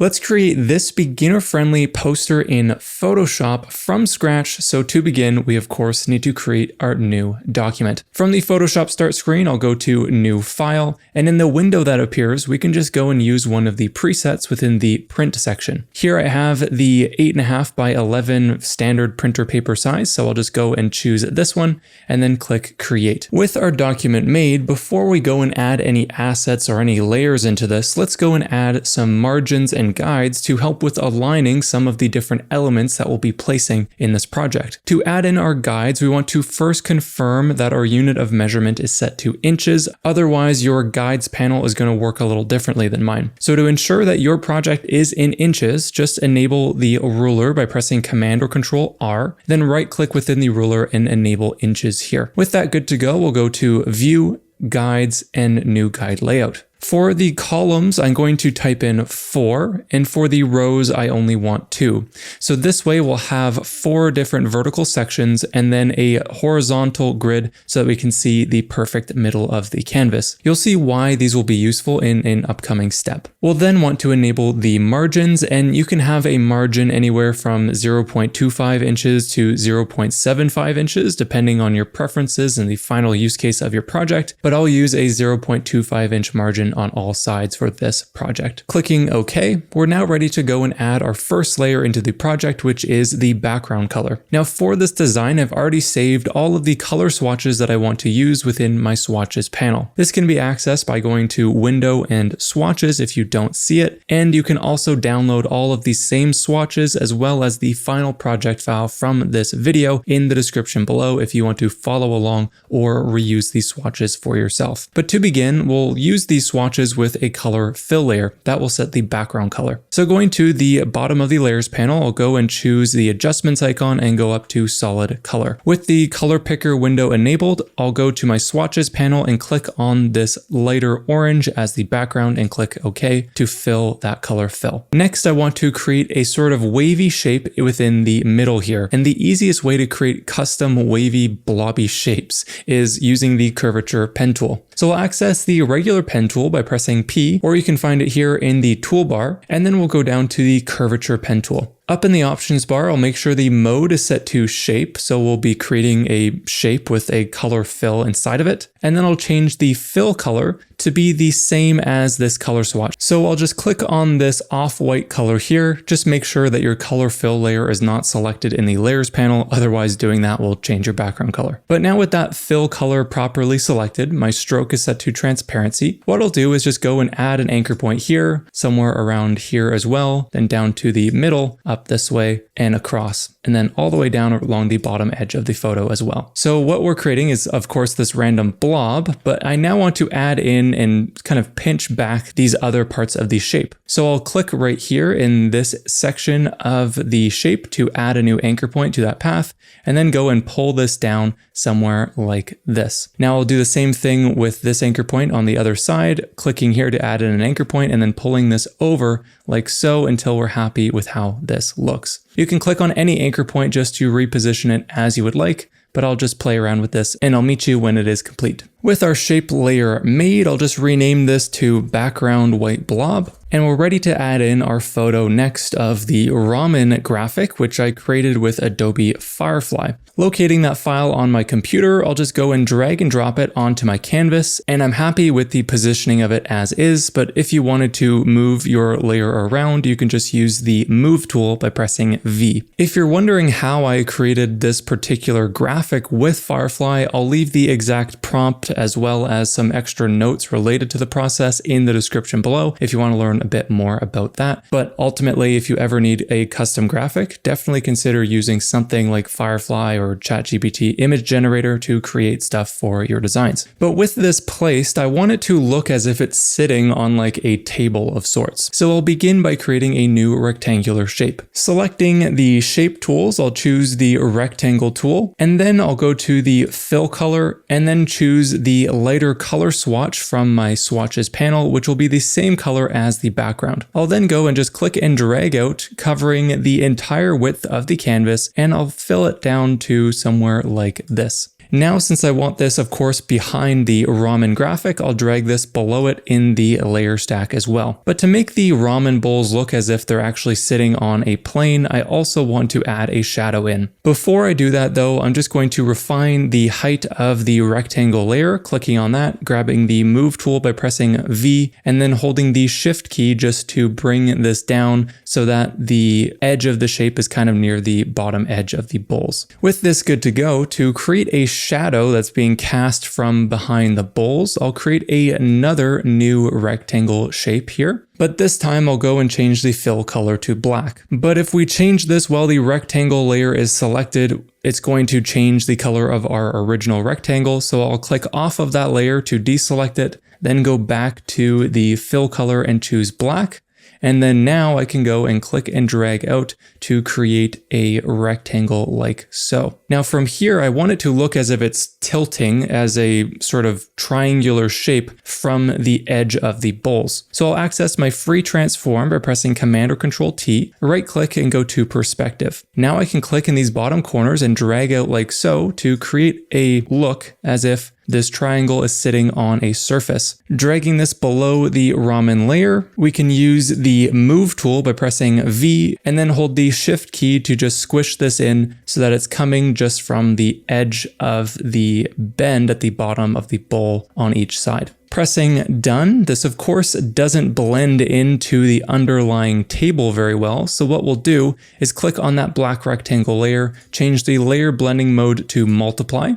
Let's create this beginner-friendly poster in Photoshop from scratch. So to begin, we of course need to create our new document. From the Photoshop start screen, I'll go to New File, and in the window that appears, we can just go and use one of the presets within the print section. Here I have the 8.5 by 11 standard printer paper size, so I'll just go and choose this one and then click Create. With our document made, before we go and add any assets or any layers into this, let's go and add some margins and guides to help with aligning some of the different elements that we'll be placing in this project. To add in our guides, we want to first confirm that our unit of measurement is set to inches. Otherwise, your guides panel is going to work a little differently than mine. So to ensure that your project is in inches, just enable the ruler by pressing Command or Control R, then right click within the ruler and enable inches here. With that good to go, we'll go to View, Guides, and New Guide Layout. For the columns, I'm going to type in 4, and for the rows, I only want 2. So this way we'll have 4 different vertical sections and then a horizontal grid so that we can see the perfect middle of the canvas. You'll see why these will be useful in an upcoming step. We'll then want to enable the margins, and you can have a margin anywhere from 0.25 inches to 0.75 inches, depending on your preferences and the final use case of your project, but I'll use a 0.25 inch margin on all sides for this project. Clicking OK, we're now ready to go and add our first layer into the project, which is the background color. Now for this design, I've already saved all of the color swatches that I want to use within my swatches panel. This can be accessed by going to Window and Swatches if you don't see it, and you can also download all of these same swatches as well as the final project file from this video in the description below if you want to follow along or reuse these swatches for yourself. But to begin, we'll use these swatches with a color fill layer that will set the background color. So going to the bottom of the layers panel, I'll go and choose the adjustments icon and go up to solid color. With the color picker window enabled, I'll go to my swatches panel and click on this lighter orange as the background and click OK to fill that color fill. Next, I want to create a sort of wavy shape within the middle here. And the easiest way to create custom wavy blobby shapes is using the curvature pen tool. So we'll access the regular pen tool by pressing P, or you can find it here in the toolbar, and then we'll go down to the curvature pen tool. Up in the options bar, I'll make sure the mode is set to shape, so we'll be creating a shape with a color fill inside of it. And then I'll change the fill color to be the same as this color swatch. So I'll just click on this off-white color here. Just make sure that your color fill layer is not selected in the layers panel, otherwise doing that will change your background color. But now with that fill color properly selected, my stroke is set to transparency. What I'll do is just go and add an anchor point here, somewhere around here as well, then down to the middle, up this way and across, and then all the way down along the bottom edge of the photo as well. So what we're creating is of course this random blob, but I now want to add in and kind of pinch back these other parts of the shape. So I'll click right here in this section of the shape to add a new anchor point to that path, and then go and pull this down somewhere like this. Now I'll do the same thing with this anchor point on the other side, clicking here to add in an anchor point and then pulling this over like so until we're happy with how this looks. You can click on any anchor point just to reposition it as you would like, but I'll just play around with this and I'll meet you when it is complete. With our shape layer made, I'll just rename this to background white blob. And we're ready to add in our photo next of the ramen graphic, which I created with Adobe Firefly. Locating that file on my computer, I'll just go and drag and drop it onto my canvas, and I'm happy with the positioning of it as is, but if you wanted to move your layer around, you can just use the Move tool by pressing V. If you're wondering how I created this particular graphic with Firefly, I'll leave the exact prompt as well as some extra notes related to the process in the description below if you want to learn a bit more about that. But ultimately, if you ever need a custom graphic, definitely consider using something like Firefly or ChatGPT image generator to create stuff for your designs. But with this placed, I want it to look as if it's sitting on like a table of sorts. So I'll begin by creating a new rectangular shape. Selecting the shape tools, I'll choose the rectangle tool, and then I'll go to the fill color and then choose the lighter color swatch from my swatches panel, which will be the same color as the background. I'll then go and just click and drag out, covering the entire width of the canvas, and I'll fill it down to somewhere like this. Now, since I want this, of course, behind the ramen graphic, I'll drag this below it in the layer stack as well. But to make the ramen bowls look as if they're actually sitting on a plane, I also want to add a shadow in. Before I do that though, I'm just going to refine the height of the rectangle layer, clicking on that, grabbing the move tool by pressing V, and then holding the shift key just to bring this down so that the edge of the shape is kind of near the bottom edge of the bowls. With this good to go, to create a shadow that's being cast from behind the bowls, I'll create another new rectangle shape here. But this time I'll go and change the fill color to black. But if we change this while the rectangle layer is selected, it's going to change the color of our original rectangle. So I'll click off of that layer to deselect it, then go back to the fill color and choose black. And then now I can go and click and drag out to create a rectangle like so. Now from here, I want it to look as if it's tilting as a sort of triangular shape from the edge of the bowls. So I'll access my free transform by pressing Command or Control T, right click and go to perspective. Now I can click in these bottom corners and drag out like so to create a look as if this triangle is sitting on a surface. Dragging this below the ramen layer, we can use the move tool by pressing V and then hold the shift key to just squish this in so that it's coming just from the edge of the bend at the bottom of the bowl on each side. Pressing done, this of course doesn't blend into the underlying table very well, so what we'll do is click on that black rectangle layer, change the layer blending mode to multiply,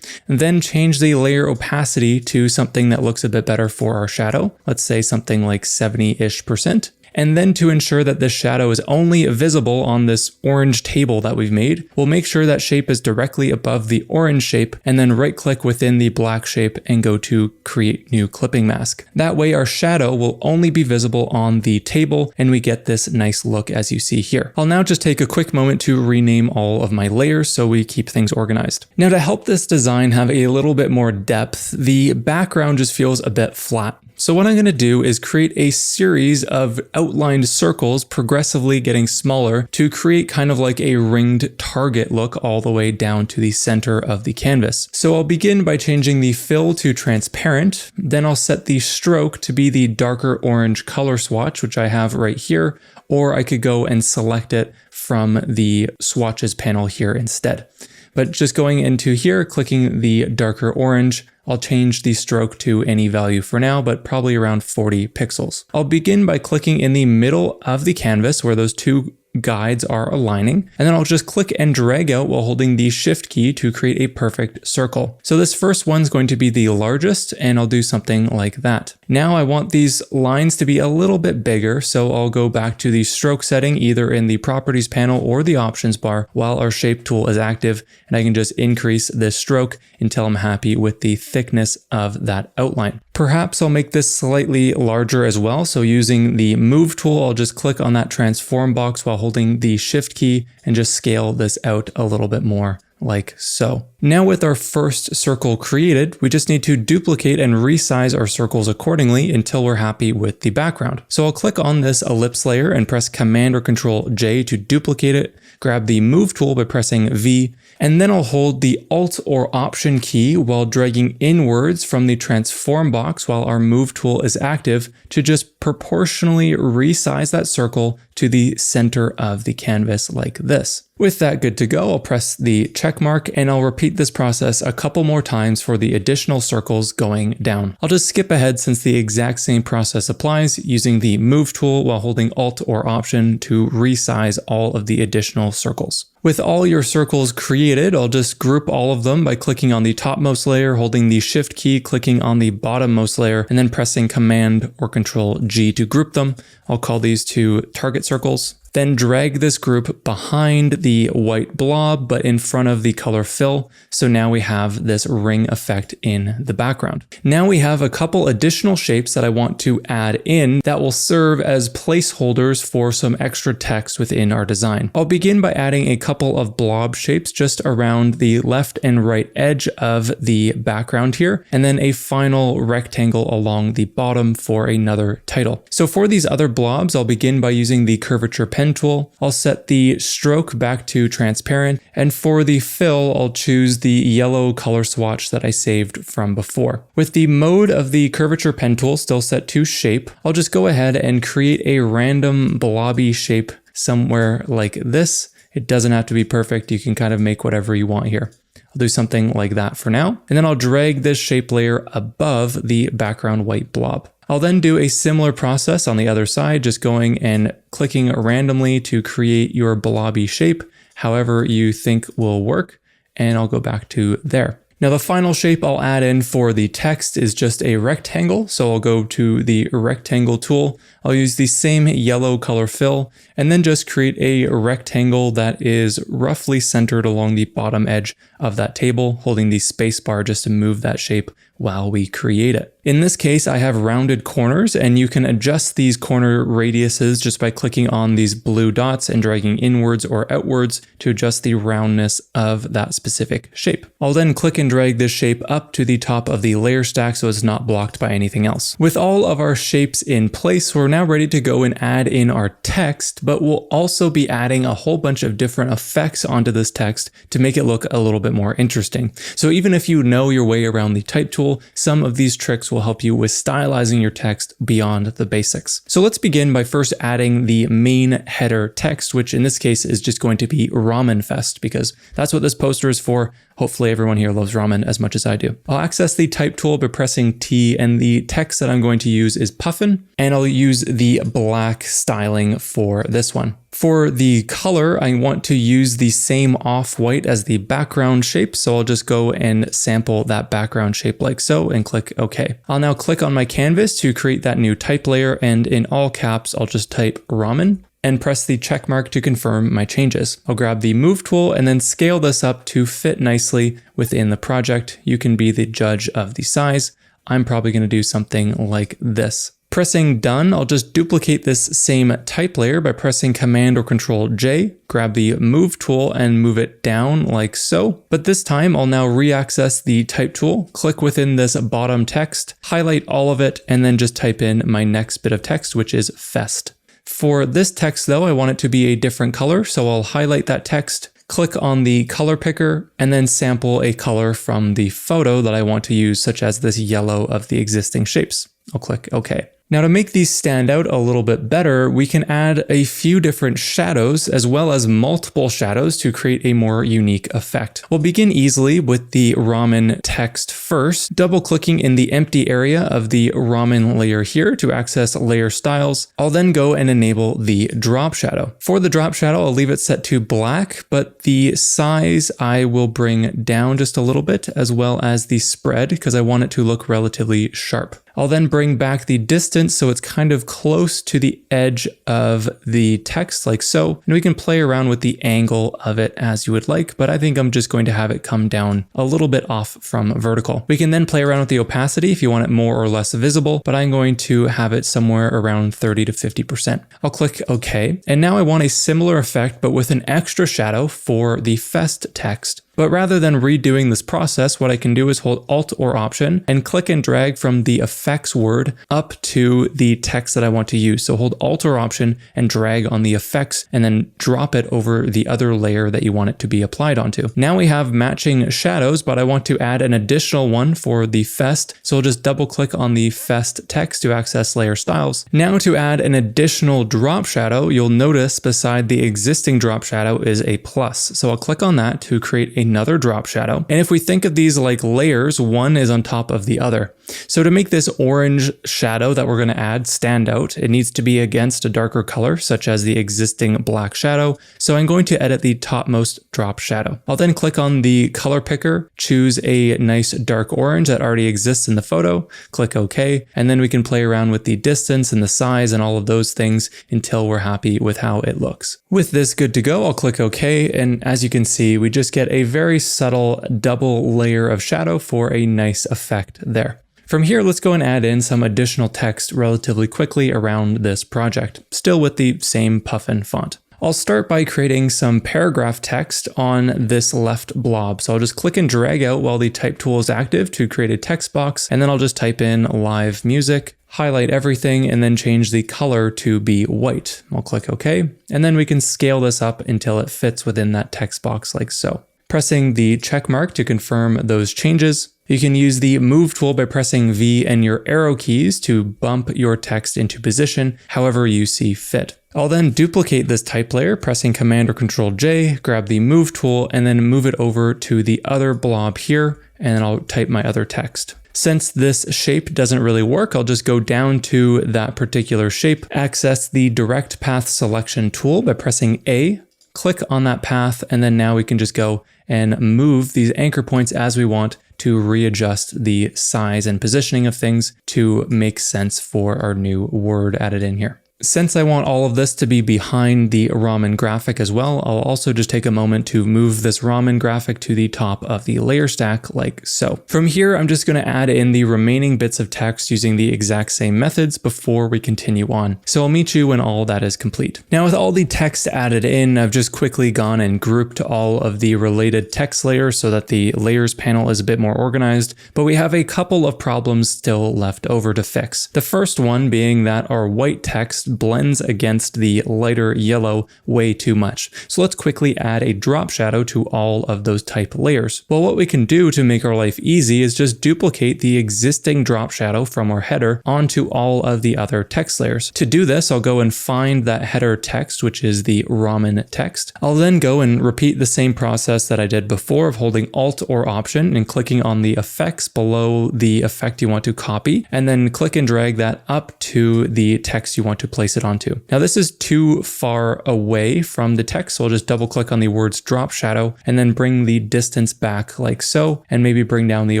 and then change the layer opacity to something that looks a bit better for our shadow. Let's say something like 70-ish%. And then to ensure that this shadow is only visible on this orange table that we've made, we'll make sure that shape is directly above the orange shape and then right click within the black shape and go to create new clipping mask. That way our shadow will only be visible on the table and we get this nice look as you see here. I'll now just take a quick moment to rename all of my layers so we keep things organized. Now to help this design have a little bit more depth, the background just feels a bit flat. So what I'm going to do is create a series of outlined circles progressively getting smaller to create kind of like a ringed target look all the way down to the center of the canvas. So I'll begin by changing the fill to transparent, then I'll set the stroke to be the darker orange color swatch, which I have right here, or I could go and select it from the swatches panel here instead. But just going into here, clicking the darker orange, I'll change the stroke to any value for now, but probably around 40 pixels. I'll begin by clicking in the middle of the canvas where those two guides are aligning, and then I'll just click and drag out while holding the shift key to create a perfect circle. So this first one's going to be the largest, and I'll do something like that. Now I want these lines to be a little bit bigger, so I'll go back to the stroke setting either in the properties panel or the options bar while our shape tool is active, and I can just increase this stroke until I'm happy with the thickness of that outline. Perhaps I'll make this slightly larger as well, so using the move tool, I'll just click on that transform box while holding the shift key and just scale this out a little bit more like so. Now with our first circle created, we just need to duplicate and resize our circles accordingly until we're happy with the background. So I'll click on this ellipse layer and press Command or Control J to duplicate it, grab the move tool by pressing V, and then I'll hold the Alt or Option key while dragging inwards from the transform box while our move tool is active to just proportionally resize that circle to the center of the canvas like this. With that good to go, I'll press the check mark and I'll repeat this process a couple more times for the additional circles going down. I'll just skip ahead since the exact same process applies, using the move tool while holding Alt or Option to resize all of the additional circles. With all your circles created, I'll just group all of them by clicking on the topmost layer, holding the shift key, clicking on the bottommost layer, and then pressing Command or Control G to group them. I'll call these two target circles. Then drag this group behind the white blob, but in front of the color fill. So now we have this ring effect in the background. Now we have a couple additional shapes that I want to add in that will serve as placeholders for some extra text within our design. I'll begin by adding a couple of blob shapes just around the left and right edge of the background here, and then a final rectangle along the bottom for another title. So for these other blobs, I'll begin by using the curvature pen pen tool. I'll set the stroke back to transparent, and for the fill, I'll choose the yellow color swatch that I saved from before. With the mode of the curvature pen tool still set to shape, I'll just go ahead and create a random blobby shape somewhere like this. It doesn't have to be perfect. You can kind of make whatever you want here. I'll do something like that for now. And then I'll drag this shape layer above the background white blob. I'll then do a similar process on the other side, just going and clicking randomly to create your blobby shape, however you think will work. And I'll go back to there. Now the final shape I'll add in for the text is just a rectangle. So I'll go to the rectangle tool. I'll use the same yellow color fill and then just create a rectangle that is roughly centered along the bottom edge of that table, holding the space bar just to move that shape while we create it. In this case, I have rounded corners, and you can adjust these corner radiuses just by clicking on these blue dots and dragging inwards or outwards to adjust the roundness of that specific shape. I'll then click and drag this shape up to the top of the layer stack so it's not blocked by anything else. With all of our shapes in place, we're now ready to go and add in our text, but we'll also be adding a whole bunch of different effects onto this text to make it look a little bit more interesting. So even if you know your way around the type tool, some of these tricks will help you with stylizing your text beyond the basics. So let's begin by first adding the main header text, which in this case is just going to be Ramen Fest, because that's what this poster is for. Hopefully everyone here loves ramen as much as I do. I'll access the type tool by pressing T, and the text that I'm going to use is Puffin, and I'll use the black styling for this one. For the color, I want to use the same off-white as the background shape, so I'll just go and sample that background shape like so and click OK. I'll now click on my canvas to create that new type layer, and in all caps, I'll just type ramen and press the check mark to confirm my changes. I'll grab the move tool and then scale this up to fit nicely within the project. You can be the judge of the size. I'm probably going to do something like this. Pressing done, I'll just duplicate this same type layer by pressing Command or Control J, grab the move tool and move it down like so. But this time I'll now re-access the type tool, click within this bottom text, highlight all of it, and then just type in my next bit of text, which is Fest. For this text though, I want it to be a different color, so I'll highlight that text, click on the color picker, and then sample a color from the photo that I want to use, such as this yellow of the existing shapes. I'll click OK. Now to make these stand out a little bit better, we can add a few different shadows as well as multiple shadows to create a more unique effect. We'll begin easily with the ramen text first, double clicking in the empty area of the ramen layer here to access layer styles. I'll then go and enable the drop shadow. For the drop shadow, I'll leave it set to black, but the size I will bring down just a little bit, as well as the spread, because I want it to look relatively sharp. I'll then bring back the distance so it's kind of close to the edge of the text like so, and we can play around with the angle of it as you would like, but I think I'm just going to have it come down a little bit off from vertical. We can then play around with the opacity if you want it more or less visible, but I'm going to have it somewhere around 30 to 50%. I'll click OK, and now I want a similar effect but with an extra shadow for the Fest text. But rather than redoing this process, what I can do is hold Alt or Option and click and drag from the effects word up to the text that I want to use. So hold Alt or Option and drag on the effects and then drop it over the other layer that you want it to be applied onto. Now we have matching shadows, but I want to add an additional one for the Fest. So I'll just double click on the Fest text to access layer styles. Now to add an additional drop shadow, you'll notice beside the existing drop shadow is a plus. So I'll click on that to create another drop shadow. And if we think of these like layers, one is on top of the other. So to make this orange shadow that we're going to add stand out, it needs to be against a darker color, such as the existing black shadow. So I'm going to edit the topmost drop shadow. I'll then click on the color picker, choose a nice dark orange that already exists in the photo, click OK, and then we can play around with the distance and the size and all of those things until we're happy with how it looks. With this good to go, I'll click OK, and as you can see, we just get a very subtle double layer of shadow for a nice effect there. From here, let's go and add in some additional text relatively quickly around this project, still with the same Puffin font. I'll start by creating some paragraph text on this left blob. So I'll just click and drag out while the type tool is active to create a text box, and then I'll just type in live music, highlight everything, and then change the color to be white. I'll click OK, and then we can scale this up until it fits within that text box like so. Pressing the check mark to confirm those changes. You can use the Move tool by pressing V and your arrow keys to bump your text into position however you see fit. I'll then duplicate this type layer, pressing Command or Control J, grab the Move tool, and then move it over to the other blob here, and then I'll type my other text. Since this shape doesn't really work, I'll just go down to that particular shape, access the Direct Path Selection tool by pressing A, click on that path, and then now we can just go and move these anchor points as we want to readjust the size and positioning of things to make sense for our new word added in here. Since I want all of this to be behind the ramen graphic as well, I'll also just take a moment to move this ramen graphic to the top of the layer stack like so. From here, I'm just going to add in the remaining bits of text using the exact same methods before we continue on. So I'll meet you when all that is complete. Now with all the text added in, I've just quickly gone and grouped all of the related text layers so that the layers panel is a bit more organized, but we have a couple of problems still left over to fix. The first one being that our white text blends against the lighter yellow way too much. So let's quickly add a drop shadow to all of those type layers. Well, what we can do to make our life easy is just duplicate the existing drop shadow from our header onto all of the other text layers. To do this, I'll go and find that header text, which is the ramen text. I'll then go and repeat the same process that I did before of holding Alt or Option and clicking on the effects below the effect you want to copy, and then click and drag that up to the text you want to place it onto. Now this is too far away from the text, so I'll just double click on the words drop shadow and then bring the distance back like so, and maybe bring down the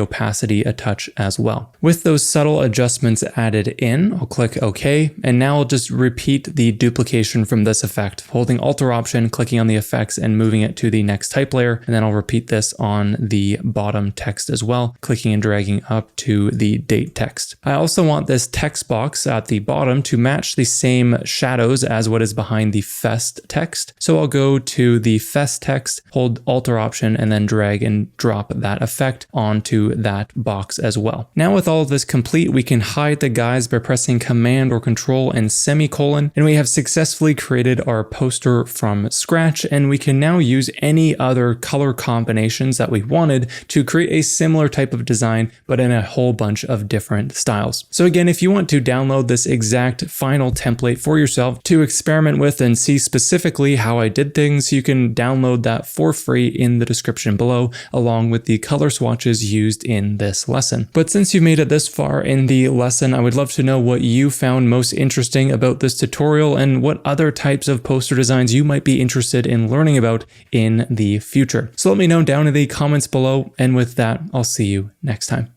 opacity a touch as well. With those subtle adjustments added in, I'll click OK, and now I'll just repeat the duplication from this effect, holding Alt or Option, clicking on the effects and moving it to the next type layer, and then I'll repeat this on the bottom text as well, clicking and dragging up to the date text. I also want this text box at the bottom to match the same shadows as what is behind the fest text. So I'll go to the fest text, hold Alt or Option, and then drag and drop that effect onto that box as well. Now with all of this complete, we can hide the guys by pressing Command or Control and semicolon, and we have successfully created our poster from scratch, and we can now use any other color combinations that we wanted to create a similar type of design, but in a whole bunch of different styles. So again, if you want to download this exact final template for yourself to experiment with and see specifically how I did things, you can download that for free in the description below, along with the color swatches used in this lesson. But since you made it this far in the lesson, I would love to know what you found most interesting about this tutorial and what other types of poster designs you might be interested in learning about in the future. So let me know down in the comments below, and with that, I'll see you next time.